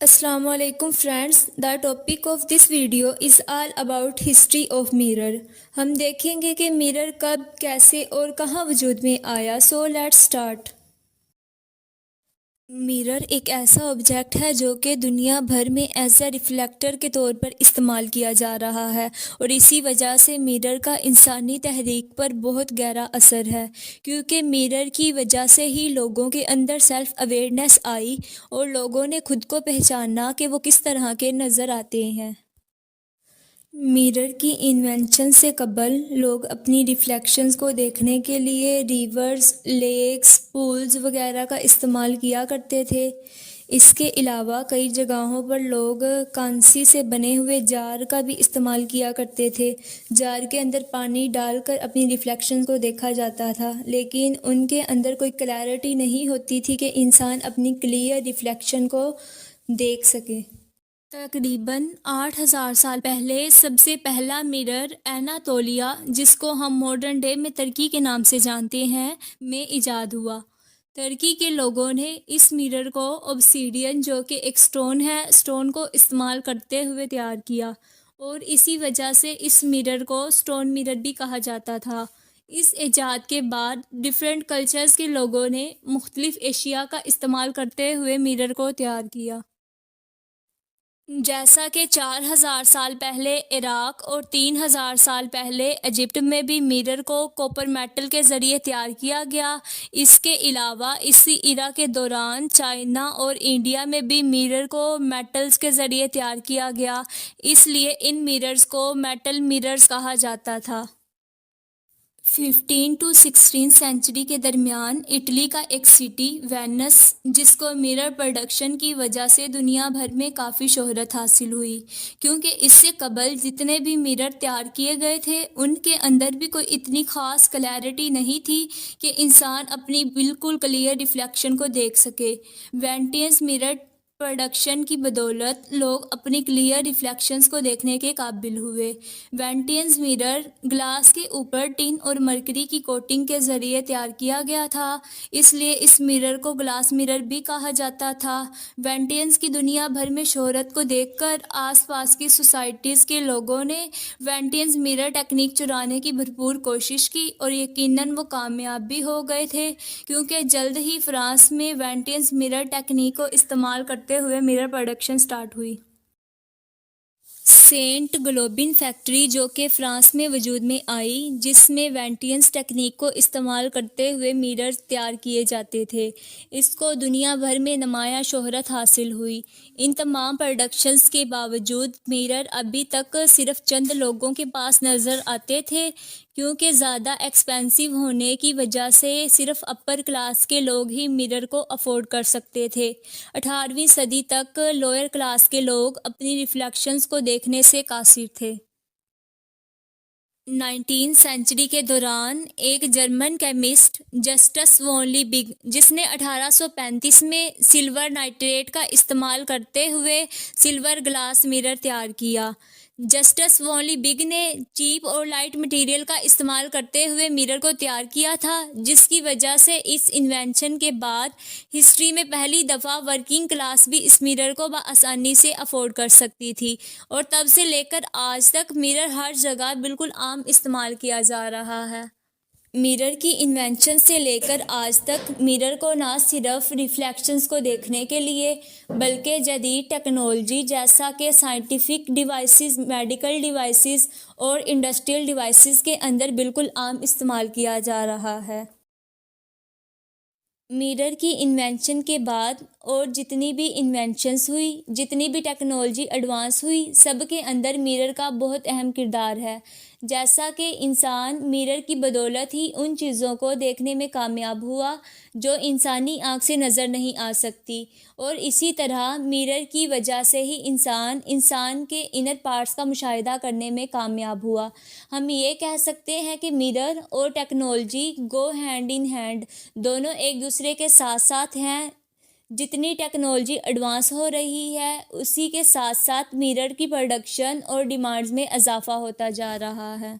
Assalamu alaikum friends. The topic of this video is all about history of mirror. ہم دیکھیں گے کہ mirror کب کیسے اور کہاں وجود میں آیا. So let's start. mirror ایک ایسا آبجیکٹ ہے جو کہ دنیا بھر میں ایز اے ریفلیکٹر کے طور پر استعمال کیا جا رہا ہے، اور اسی وجہ سے mirror کا انسانی تحریک پر بہت گہرا اثر ہے، کیونکہ mirror کی وجہ سے ہی لوگوں کے اندر سیلف اویئرنیس آئی اور لوگوں نے خود کو پہچانا کہ وہ کس طرح کے نظر آتے ہیں۔ mirror کی انوینشن سے قبل لوگ اپنی ریفلیکشنز کو دیکھنے کے لیے ریورز، لیکس، پولز وغیرہ کا استعمال کیا کرتے تھے۔ اس کے علاوہ کئی جگہوں پر لوگ کانسی سے بنے ہوئے جار کا بھی استعمال کیا کرتے تھے۔ جار کے اندر پانی ڈال کر اپنی ریفلیکشن کو دیکھا جاتا تھا، لیکن ان کے اندر کوئی کلیئرٹی نہیں ہوتی تھی کہ انسان اپنی کلیئر ریفلیکشن کو دیکھ سکے۔ تقریباً 8,000 سال پہلے سب سے پہلا مرر ایناتولیا، جس کو ہم ماڈرن ڈے میں ترکی کے نام سے جانتے ہیں، میں ایجاد ہوا۔ ترکی کے لوگوں نے اس مرر کو اوبسیڈین، جو کہ ایک سٹون ہے، سٹون کو استعمال کرتے ہوئے تیار کیا، اور اسی وجہ سے اس مرر کو سٹون مرر بھی کہا جاتا تھا۔ اس ایجاد کے بعد ڈیفرنٹ کلچرز کے لوگوں نے مختلف اشیاء کا استعمال کرتے ہوئے مرر کو تیار کیا۔ جیسا کہ 4,000 سال پہلے عراق اور 3,000 سال پہلے ایجپٹ میں بھی مرر کو کوپر میٹل کے ذریعے تیار کیا گیا، اس کے علاوہ اسی ایرا کے دوران چائنا اور انڈیا میں بھی مرر کو میٹلز کے ذریعے تیار کیا گیا، اس لیے ان مررز کو میٹل مررز کہا جاتا تھا۔ 15 to 16 سینچری کے درمیان اٹلی کا ایک سٹی وینس، جس کو مرر پروڈکشن کی وجہ سے دنیا بھر میں کافی شہرت حاصل ہوئی، کیونکہ اس سے قبل جتنے بھی مرر تیار کیے گئے تھے ان کے اندر بھی کوئی اتنی خاص کلیئرٹی نہیں تھی کہ انسان اپنی بالکل کلیئر ریفلیکشن کو دیکھ سکے۔ وینٹینز مرر پروڈکشن کی بدولت لوگ اپنی کلیئر ریفلیکشنز کو دیکھنے کے قابل ہوئے۔ وینٹینز مرر گلاس کے اوپر ٹین اور مرکری کی کوٹنگ کے ذریعے تیار کیا گیا تھا، اس لیے اس مرر کو گلاس مرر بھی کہا جاتا تھا۔ وینٹینز کی دنیا بھر میں شہرت کو دیکھ کر آس پاس کی سوسائٹیز کے لوگوں نے وینٹینز مرر ٹیکنیک چرانے کی بھرپور کوشش کی، اور یقیناً وہ کامیاب بھی ہو گئے تھے، کیونکہ جلد ہی فرانس میں وینٹینز مرر ٹیکنیک کو استعمال کرتے ہوئے مرر پروڈکشن سٹارٹ ہوئی۔ سینٹ گلوبن فیکٹری، جو کہ فرانس میں وجود میں آئی، جس میں وینٹینز ٹیکنیک کو استعمال کرتے ہوئے مرر تیار کیے جاتے تھے، اس کو دنیا بھر میں نمایاں شہرت حاصل ہوئی۔ ان تمام پروڈکشنز کے باوجود مرر ابھی تک صرف چند لوگوں کے پاس نظر آتے تھے، کیونکہ زیادہ ایکسپینسو ہونے کی وجہ سے صرف اپر کلاس کے لوگ ہی مرر کو افورڈ کر سکتے تھے۔ 18ویں صدی تک لوئر کلاس کے لوگ اپنی ریفلیکشنز کو دیکھنے سے قاصر تھے۔ 19 سینچری کے دوران ایک جرمن کیمسٹ جسٹس وان لی بگ، جس نے 1835 میں سلور نائٹریٹ کا استعمال کرتے ہوئے سلور گلاس مرر تیار کیا۔ جسٹس وان لی بگ نے چیپ اور لائٹ مٹیریل کا استعمال کرتے ہوئے مرر کو تیار کیا تھا، جس کی وجہ سے اس انوینشن کے بعد ہسٹری میں پہلی دفعہ ورکنگ کلاس بھی اس مرر کو بآسانی سے افورڈ کر سکتی تھی، اور تب سے لے کر آج تک مرر ہر جگہ بالکل عام استعمال کیا جا رہا ہے۔ مرر کی انوینشن سے لے کر آج تک مرر کو نہ صرف ریفلیکشنز کو دیکھنے کے لیے، بلکہ جدید ٹیکنالوجی جیسا کہ سائنٹیفک ڈیوائسز، میڈیکل ڈیوائسز اور انڈسٹریل ڈیوائسز کے اندر بالکل عام استعمال کیا جا رہا ہے۔ مرر کی انوینشن کے بعد اور جتنی بھی انوینشنز ہوئی، جتنی بھی ٹیکنالوجی ایڈوانس ہوئی، سب کے اندر مرر کا بہت اہم کردار ہے۔ جیسا کہ انسان مرر کی بدولت ہی ان چیزوں کو دیکھنے میں کامیاب ہوا جو انسانی آنکھ سے نظر نہیں آ سکتی، اور اسی طرح مرر کی وجہ سے ہی انسان کے انر پارٹس کا مشاہدہ کرنے میں کامیاب ہوا۔ ہم یہ کہہ سکتے ہیں کہ مرر اور technology go hand in hand, دونوں ایک دوسرے کے ساتھ ساتھ ہیں۔ جتنی ٹیکنالوجی ایڈوانس ہو رہی ہے، اسی کے ساتھ ساتھ مرر کی پروڈکشن اور ڈیمانڈز میں اضافہ ہوتا جا رہا ہے۔